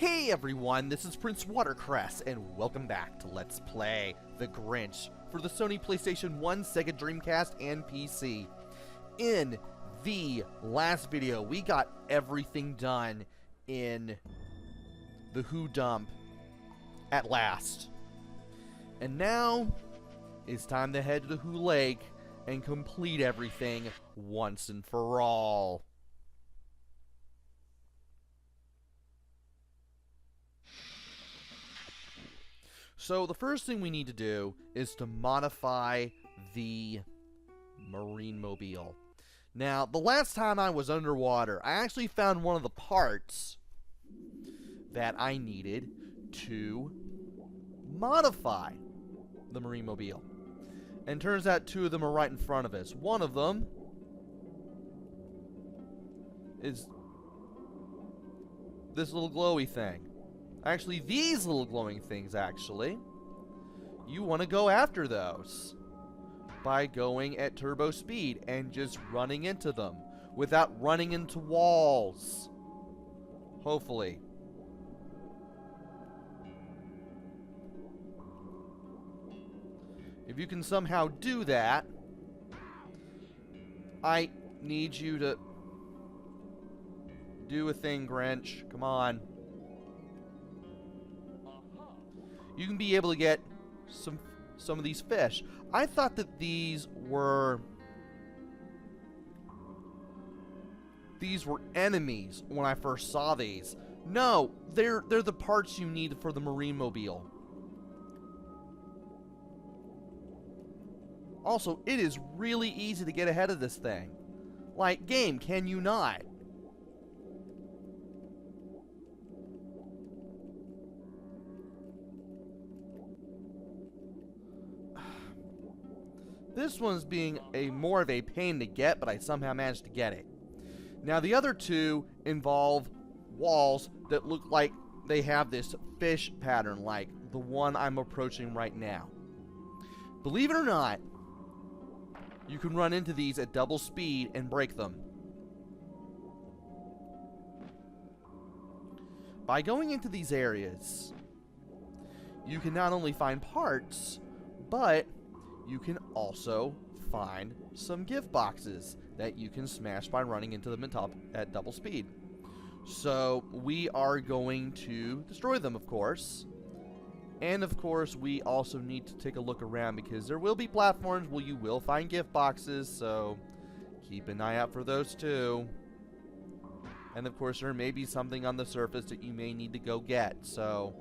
Hey everyone, this is PrinceWatercress, and welcome back to Let's Play The Grinch for the Sony PlayStation 1, Sega Dreamcast, and PC. In the last video, we got everything done in the Who Dump at last. And now, it's time to head to the Wholake and complete everything once and for all. So the first thing we need to do is to modify the marine mobile. Now, the last time I was underwater, I actually found one of the parts that I needed to modify the marine mobile. And turns out two of them are right in front of us. One of them is this little glowy thing. Actually, these little glowing things, actually. You want to go after those by going at turbo speed and just running into them without running into walls. Hopefully. If you can somehow do that, I need you to do a thing, Grinch. Come on. You can be able to get some of these fish. I thought that these were enemies when I first saw these. No, they're the parts you need for the marine mobile. Also, it is really easy to get ahead of this thing. Like, game, can you not? This one's being more of a pain to get, but I somehow managed to get it. Now, the other two involve walls that look like they have this fish pattern, like the one I'm approaching right now. Believe it or not, you can run into these at double speed and break them. By going into these areas, you can not only find parts, but you can also find some gift boxes that you can smash by running into them at double speed. So we are going to destroy them, of course. And of course, we also need to take a look around because there will be platforms where you will find gift boxes, so keep an eye out for those too. And of course, there may be something on the surface that you may need to go get, so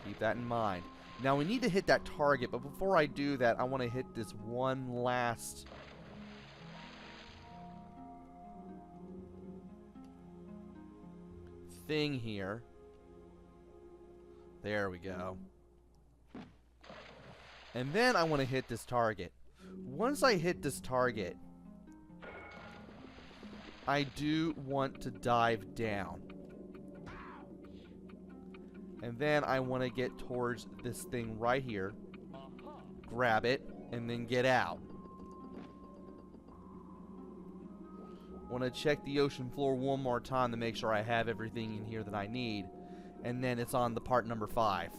keep that in mind. Now, we need to hit that target, but before I do that, I want to hit this one last thing here. There we go. And then I want to hit this target. Once I hit this target, I do want to dive down. And then I want to get towards this thing right here, grab it, and then get out. Want to check the ocean floor one more time to make sure I have everything in here that I need. And then it's on the part number 5.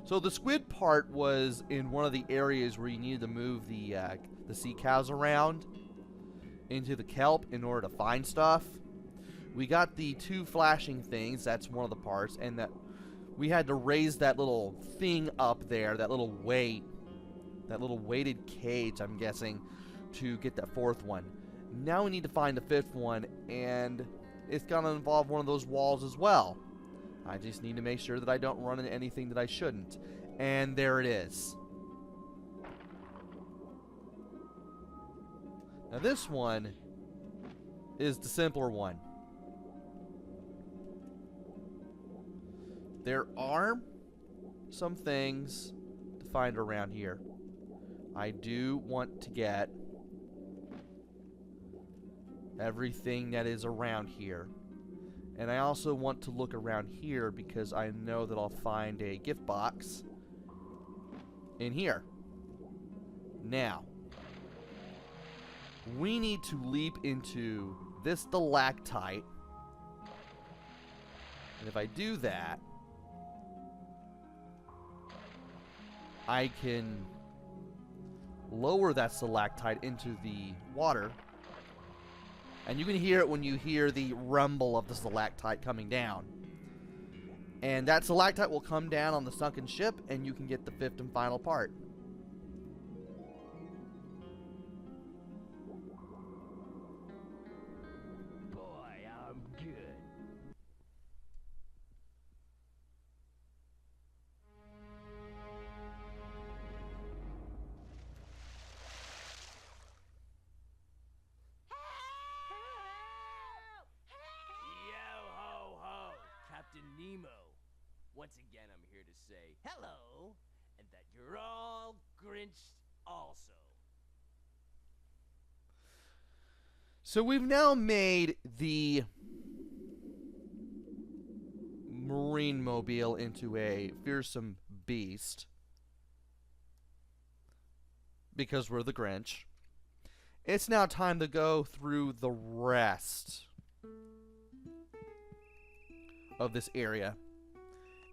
So the squid part was in one of the areas where you needed to move the sea cows around into the kelp in order to find stuff. We got the 2 flashing things, that's one of the parts, and that we had to raise that little thing up there, that little weight, that little weighted cage, I'm guessing, to get that 4th one. Now we need to find the 5th one, and it's gonna involve one of those walls as well. I just need to make sure that I don't run into anything that I shouldn't. And there it is. Now this one is the simpler one. There are some things to find around here. I do want to get everything that is around here. And I also want to look around here because I know that I'll find a gift box in here. Now, we need to leap into this stalactite And if I do that, I can lower that stalactite into the water. And you can hear it when you hear the rumble of the stalactite coming down. And that stalactite will come down on the sunken ship, and you can get the fifth and final part. Boy, I'm good. Yo-ho-ho, Captain Nemo. Once again, I'm here to say hello, and that you're all Grinched also. So we've now made the Marine Mobile into a fearsome beast. Because we're the Grinch. It's now time to go through the rest of this area.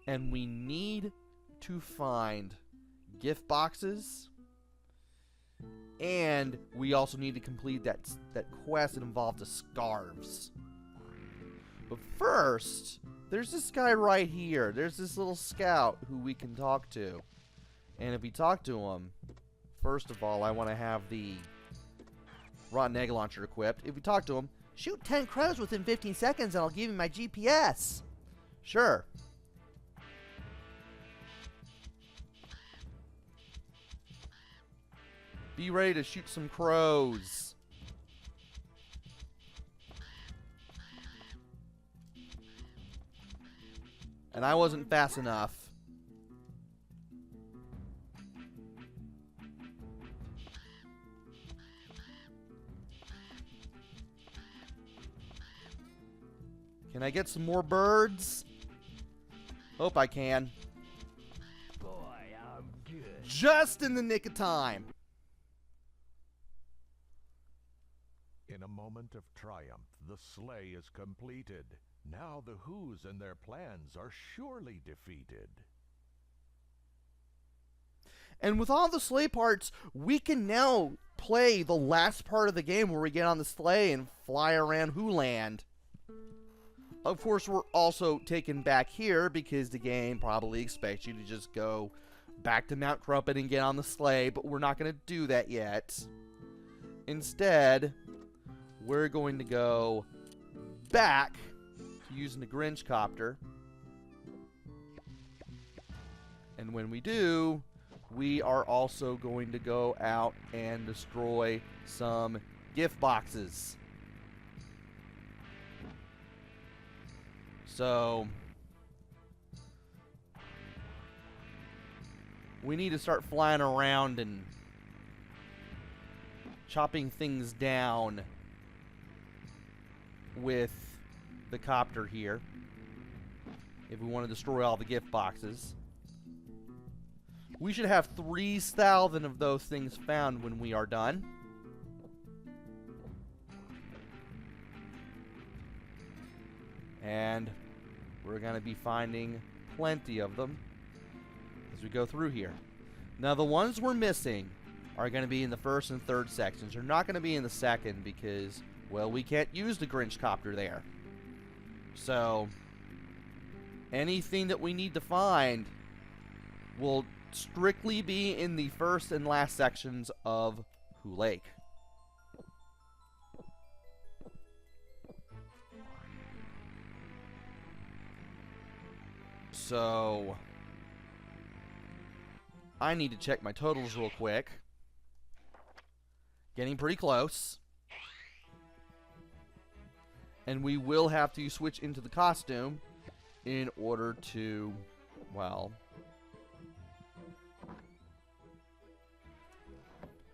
And we need to find gift boxes. And we also need to complete that quest that involved the scarves. But first, there's this guy right here. There's this little scout who we can talk to. And if we talk to him, first of all, I want to have the rotten egg launcher equipped. If we talk to him, shoot 10 crows within 15 seconds and I'll give you my GPS. Sure. Be ready to shoot some crows. And I wasn't fast enough. Can I get some more birds? Hope I can. Boy, I'm good. Just in the nick of time. In a moment of triumph, the sleigh is completed. Now the Who's and their plans are surely defeated. And with all the sleigh parts, we can now play the last part of the game where we get on the sleigh and fly around Wholand. Of course, we're also taken back here because the game probably expects you to just go back to Mount Crumpet and get on the sleigh, but we're not going to do that yet. Instead, we're going to go back to using the Grinch copter. And when we do, we are also going to go out and destroy some gift boxes. So we need to start flying around and chopping things down with the copter here if we want to destroy all the gift boxes. We should have 3,000 of those things found when we are done. And we're going to be finding plenty of them as we go through here. Now, the ones we're missing are going to be in the first and third sections. They're not going to be in the second because, well, we can't use the Grinch copter there. So, anything that we need to find will strictly be in the first and last sections of Wholake. So, I need to check my totals real quick. Getting pretty close. And we will have to switch into the costume in order to, well,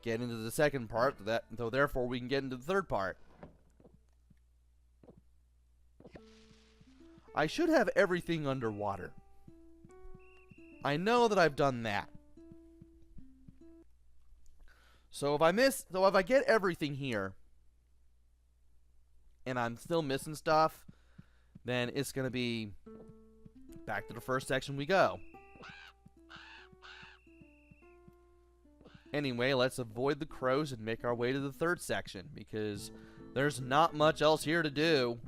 get into the second part, so therefore we can get into the third part. I should have everything underwater. I know that I've done that. So if I get everything here and I'm still missing stuff, then it's going to be back to the first section we go. Anyway, let's avoid the crows and make our way to the third section, because there's not much else here to do.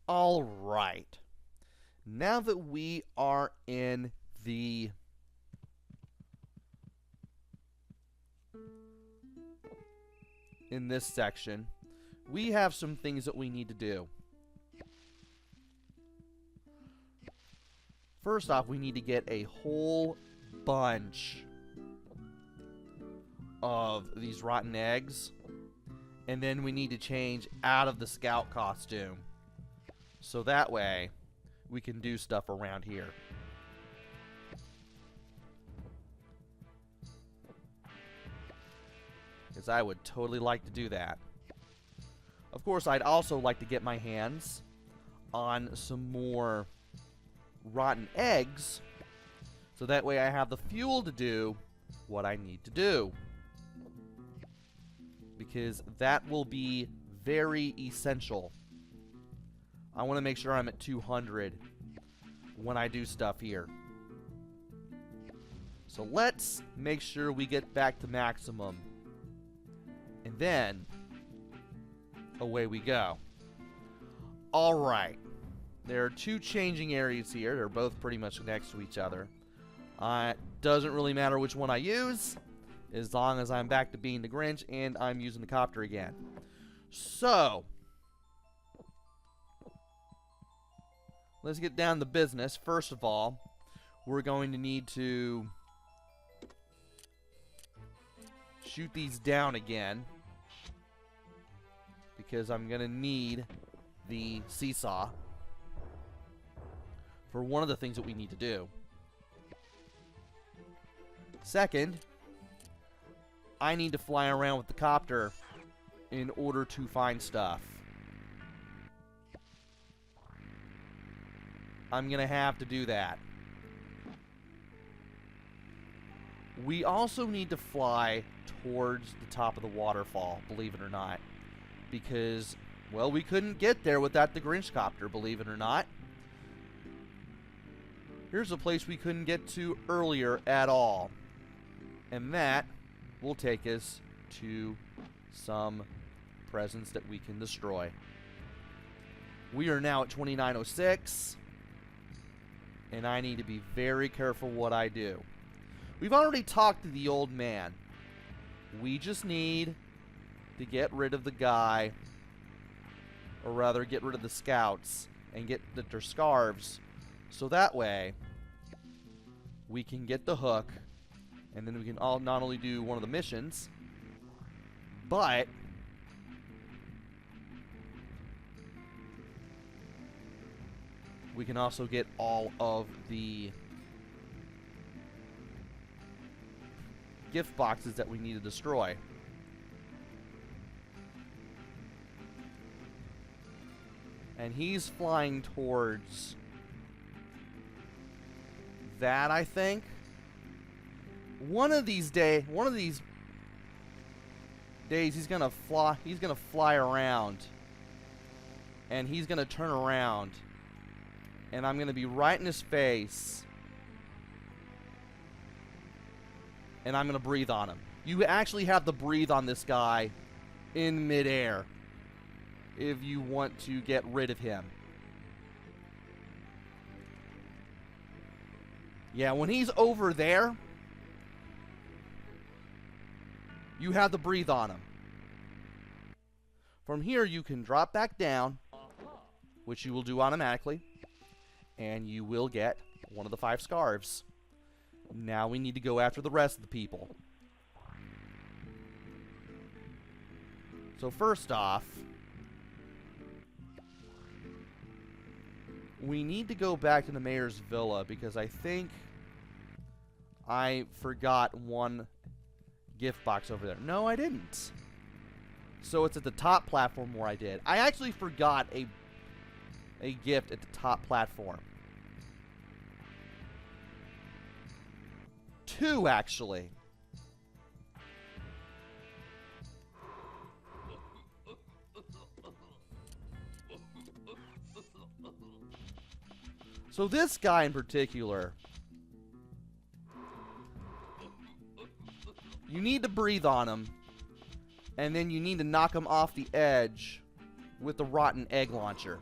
Alright. Now that we are in this section, we have some things that we need to do. First off, we need to get a whole bunch of these rotten eggs, and then we need to change out of the scout costume, so that way we can do stuff around here. Because I would totally like to do that. Of course, I'd also like to get my hands on some more rotten eggs, so that way I have the fuel to do what I need to do. Because that will be very essential. I want to make sure I'm at 200 when I do stuff here. So let's make sure we get back to maximum. And then away we go. Alright. There are two changing areas here. They're both pretty much next to each other. It doesn't really matter which one I use, as long as I'm back to being the Grinch and I'm using the copter again. So, let's get down to business. First of all, we're going to need to shoot these down again, because I'm going to need the seesaw for one of the things that we need to do. Second, I need to fly around with the copter in order to find stuff. I'm going to have to do that. We also need to fly towards the top of the waterfall, believe it or not. Because, well, we couldn't get there without the Grinch copter, believe it or not. Here's a place we couldn't get to earlier at all. And that will take us to some presents that we can destroy. We are now at 2906. And I need to be very careful what I do. We've already talked to the old man. We just need to get rid of the guy, or rather get rid of the scouts and get their scarves, so that way we can get the hook, and then we can all not only do one of the missions, but we can also get all of the gift boxes that we need to destroy. And he's flying towards that, I think. One of these days he's gonna fly around. And he's gonna turn around. And I'm gonna be right in his face. And I'm gonna breathe on him. You actually have to breathe on this guy in midair if you want to get rid of him. Yeah, when he's over there, you have to breathe on him. From here, you can drop back down, which you will do automatically, and you will get one of the 5 scarves. Now we need to go after the rest of the people. So first off, we need to go back to the mayor's villa, because I think I forgot one gift box over there. No, I didn't. So it's at the top platform where I did. I actually forgot a gift at the top platform. 2, actually. So this guy in particular, you need to breathe on him, and then you need to knock him off the edge with the rotten egg launcher.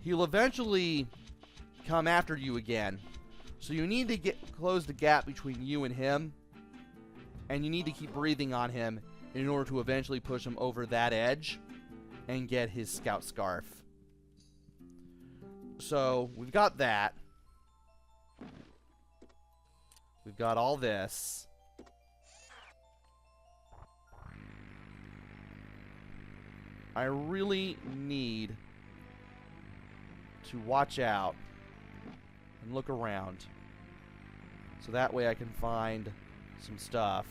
He'll eventually come after you again, so you need to close the gap between you and him, and you need to keep breathing on him in order to eventually push him over that edge and get his scout scarf. So we've got that. We've got all this. I really need to watch out and look around, so that way I can find some stuff.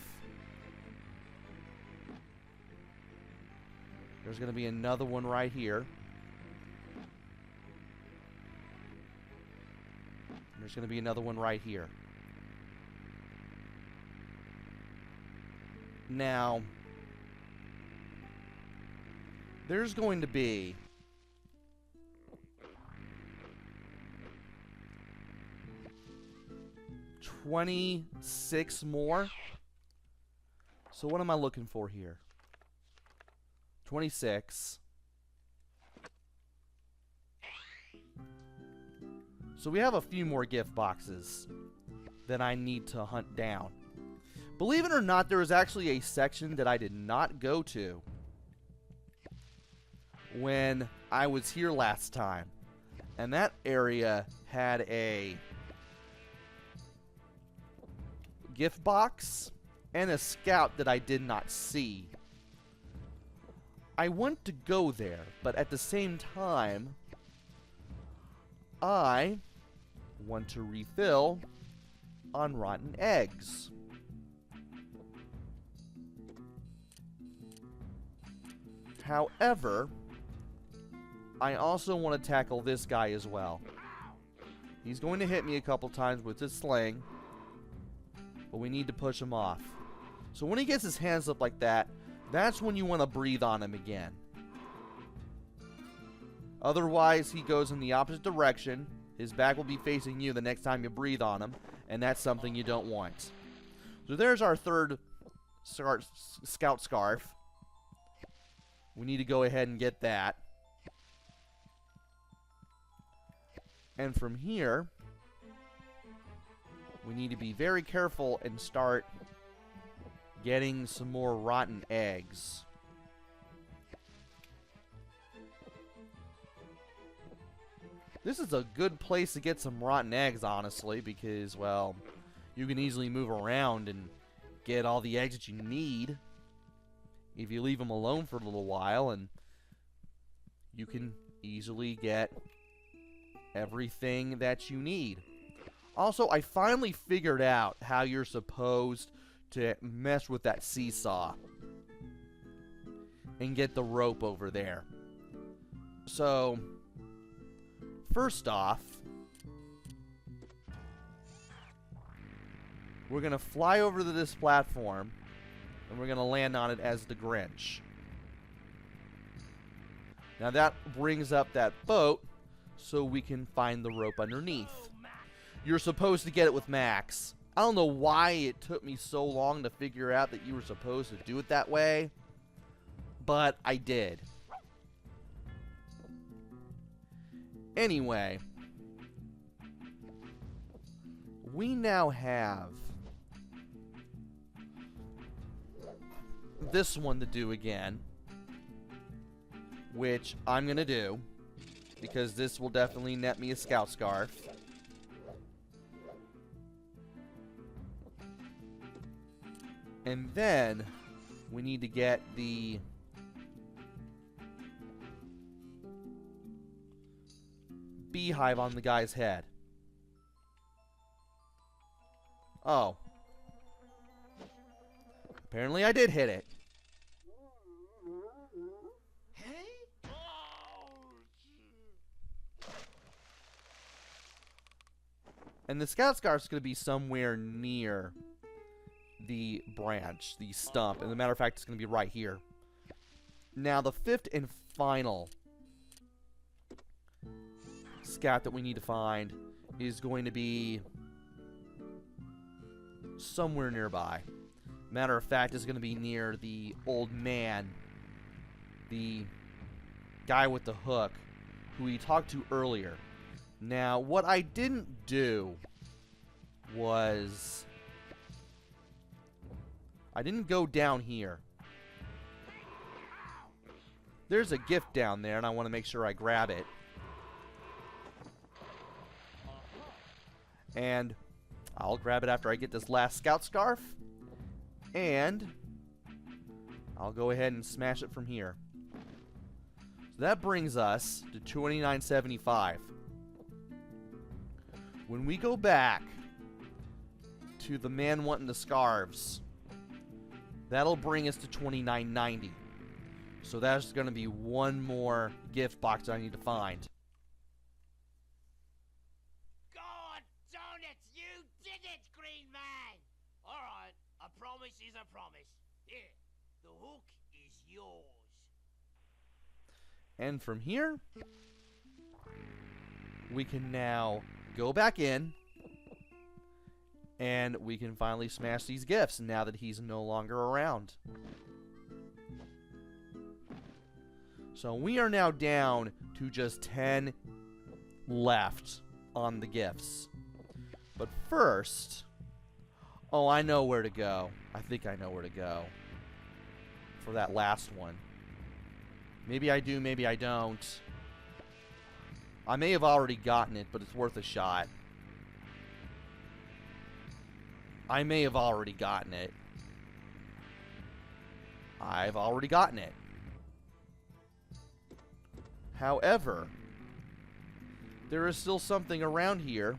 There's going to be another one right here. There's going to be another one right here. Now, there's going to be 26 more. So what am I looking for here? 26. So we have a few more gift boxes that I need to hunt down. Believe it or not, there was actually a section that I did not go to when I was here last time. And that area had a gift box and a scout that I did not see. I want to go there, but at the same time, I want to refill on rotten eggs. However, I also want to tackle this guy as well. He's going to hit me a couple times with his sling, but we need to push him off. So when he gets his hands up like that, that's when you want to breathe on him again. Otherwise, he goes in the opposite direction. His back will be facing you the next time you breathe on him, and that's something you don't want. So there's our third scout scarf. We need to go ahead and get that. And from here, we need to be very careful and start getting some more rotten eggs. This is a good place to get some rotten eggs, honestly, because, well, you can easily move around and get all the eggs that you need if you leave them alone for a little while, and you can easily get everything that you need. Also, I finally figured out how you're supposed to mess with that seesaw and get the rope over there. So, first off, we're going to fly over to this platform and we're going to land on it as the Grinch. Now that brings up that boat so we can find the rope underneath. You're supposed to get it with Max. I don't know why it took me so long to figure out that you were supposed to do it that way, but I did. Anyway, we now have this one to do again, which I'm going to do, because this will definitely net me a scout scarf. And then we need to get the beehive on the guy's head. Oh. Apparently I did hit it. And the scout scarf is going to be somewhere near the branch, the stump. And as a matter of fact, it's going to be right here. Now, the fifth and final scout that we need to find is going to be somewhere nearby. Matter of fact, it's going to be near the old man, the guy with the hook, who we talked to earlier. Now, what I didn't do was I didn't go down here. There's a gift down there, and I want to make sure I grab it. And I'll grab it after I get this last scout scarf. And I'll go ahead and smash it from here. So that brings us to 2975. When we go back to the man wanting the scarves, that'll bring us to 2990. So that's going to be one more gift box I need to find. God darn it! You did it, Green Man! Alright, a promise is a promise. Here, the hook is yours. And from here, we can now go back in, and we can finally smash these gifts now that he's no longer around. So we are now down to just 10 left on the gifts. But first, oh, I know where to go. I think I know where to go for that last one. Maybe I do, maybe I don't. I may have already gotten it, but it's worth a shot. I may have already gotten it. I've already gotten it. However, there is still something around here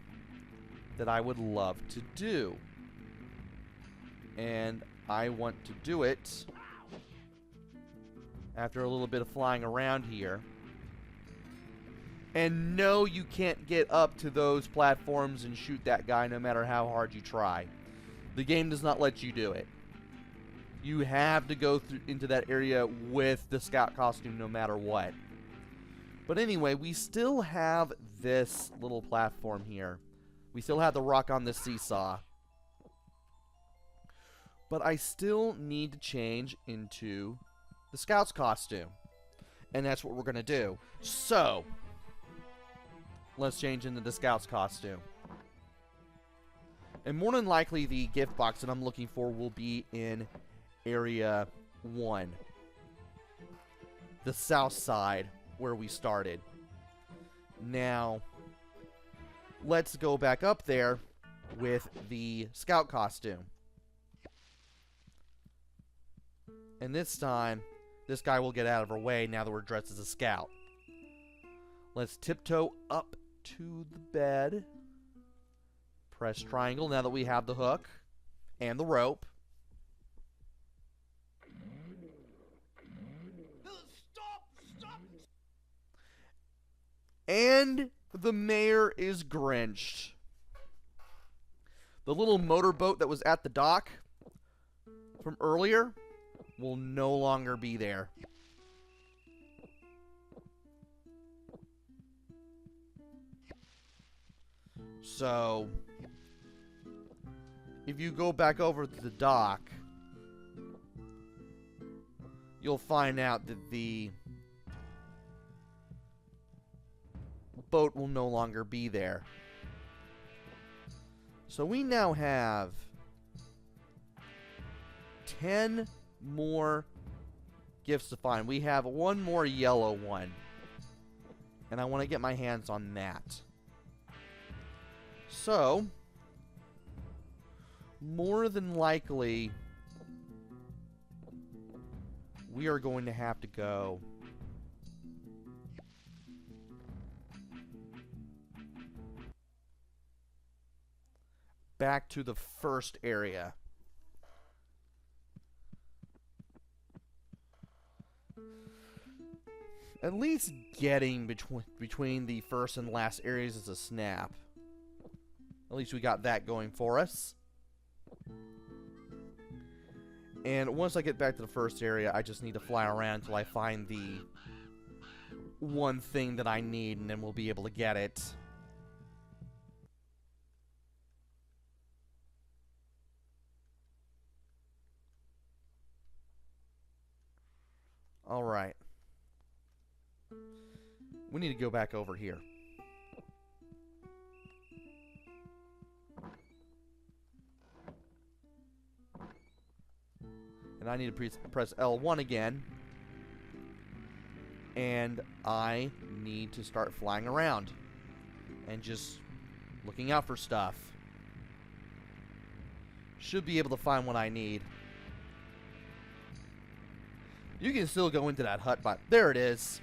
that I would love to do. And I want to do it after a little bit of flying around here. And no, you can't get up to those platforms and shoot that guy no matter how hard you try. The game does not let you do it. You have to go into that area with the scout costume no matter what. But anyway, we still have this little platform here. We still have the rock on the seesaw. But I still need to change into the scout's costume. And that's what we're going to do. So, let's change into the scout's costume. And more than likely, the gift box that I'm looking for will be in Area 1. The south side, where we started. Now, let's go back up there with the scout costume. And this time, this guy will get out of our way now that we're dressed as a scout. Let's tiptoe up to the bed. Press triangle now that we have the hook and the rope. Stop! And the mayor is Grinched. The little motorboat that was at the dock from earlier will no longer be there. So, if you go back over to the dock, you'll find out that the boat will no longer be there. So we now have 10 more gifts to find. We have one more yellow one, and I want to get my hands on that. So, more than likely, we are going to have to go back to the first area. At least getting between the first and last areas is a snap. At least we got that going for us. And once I get back to the first area, I just need to fly around until I find the one thing that I need, and then we'll be able to get it. Alright. We need to go back over here. And I need to press L1 again. And I need to start flying around. And just looking out for stuff. Should be able to find what I need. You can still go into that hut, but there it is.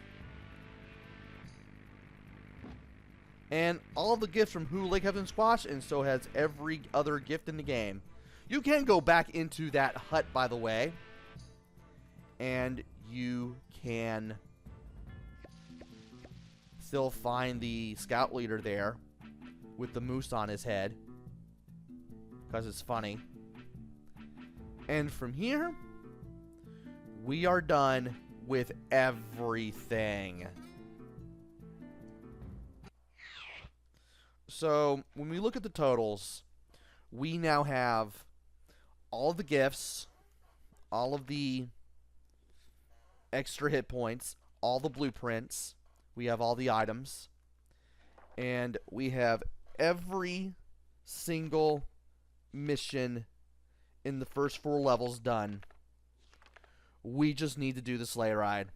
And all the gifts from Wholake have been squashed, and so has every other gift in the game. You can go back into that hut, by the way. And you can still find the scout leader there with the moose on his head. Because it's funny. And from here, we are done with everything. So, when we look at the totals, we now have all the gifts, all of the extra hit points, all the blueprints, we have all the items, and we have every single mission in the first 4 levels done. We just need to do the sleigh ride.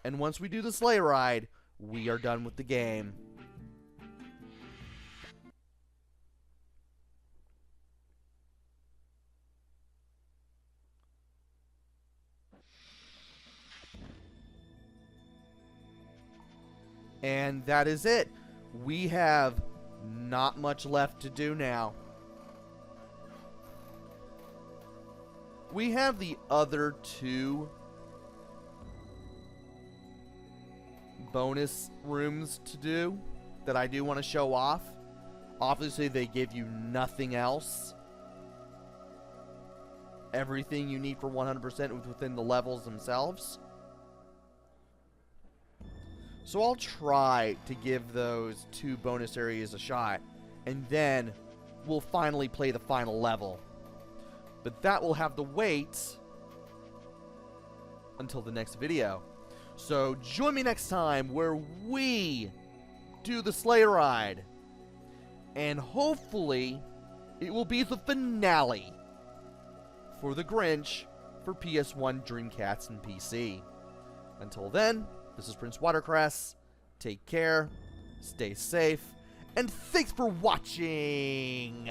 And once we do the sleigh ride, we are done with the game. And that is it. We have not much left to do now. We have the other 2 bonus rooms to do that I do want to show off. Obviously, they give you nothing else. Everything you need for 100% within the levels themselves. So I'll try to give those 2 bonus areas a shot, and then we'll finally play the final level. But that will have to wait until the next video. So join me next time where we do the sleigh ride. And hopefully it will be the finale for the Grinch for PS1, Dreamcast, and PC. Until then, this is PrinceWatercress. Take care, stay safe, and thanks for watching!